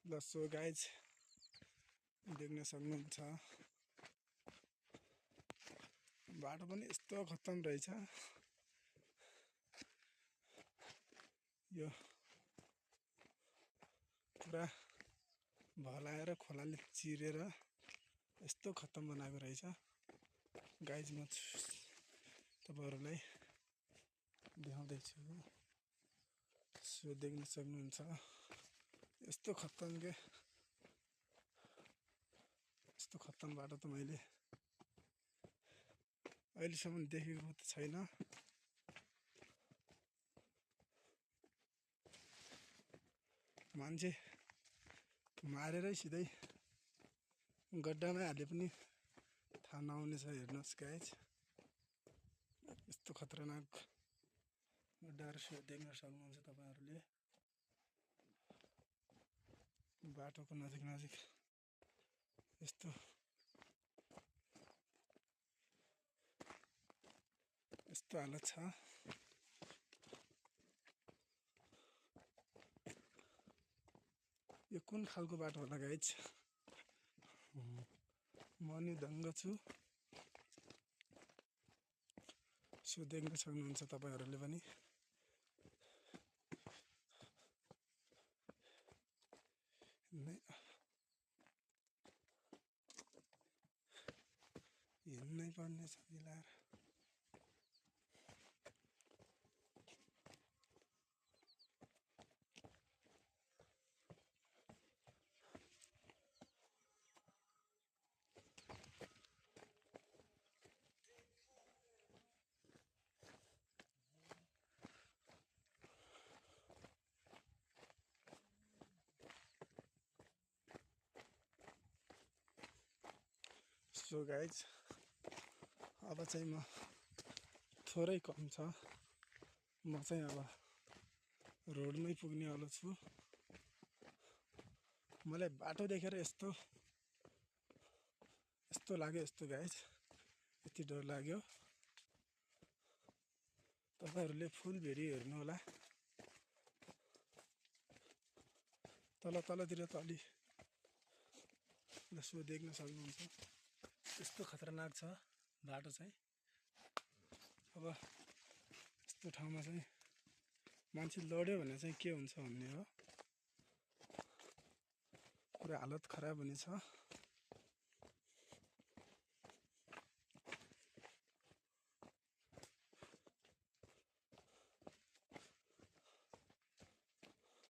ल so guys देख्न सक्नुहुन्छ बाटो पनि यस्तो खत्तम रहेछ। यो पुरा भलाएर खोलाले चिरेर यस्तो खत्तम बनाएको रहेछ। गाइज म तपाईहरुलाई देखाउँदैछु। सो देख्न सक्नुहुन्छ यस्तो खत्तम के यस्तो खत्तम बाटो त मैले अहिलेसम्म देखेको त छैन। मान्छे मारेरै सिधै गड्डामै हाले पनि थाहा नहुनेछ। हेर्नुहोस् गाइज यस्तो खतरनाक गड्डाहरू देख्न सक्नुहुन्छ तपाईहरुले। बाटोको नजिक नजिक यस्तो हालत छ। यो कुन खालको बाटो होला गाइज? म नि दङ्ग छु। सो देख्न सक्नुहुन्छ तपाईहरुले पनि। हिँड्नै पर्ने छ मिलाएर। सो गाइज अब चाहिँ म थोरै कम छ, म चाहिँ अब रोडमै पुग्नेवाला छु। मलाई बाटो देखेर यस्तो लाग्यो यस्तो गाइज, यति डर लाग्यो। तपाईहरुले फुल भिडियो हेर्नु होला। तलतिर त अलि सो देख्न सक्नुहुन्छ यस्तो खतरनाक छ बाटो चाहिँ। अब यस्तो ठाउँमा चाहिँ मान्छे लड्यो भने चाहिँ के हुन्छ भन्ने हो। पुरा हालत खराब हुनेछ।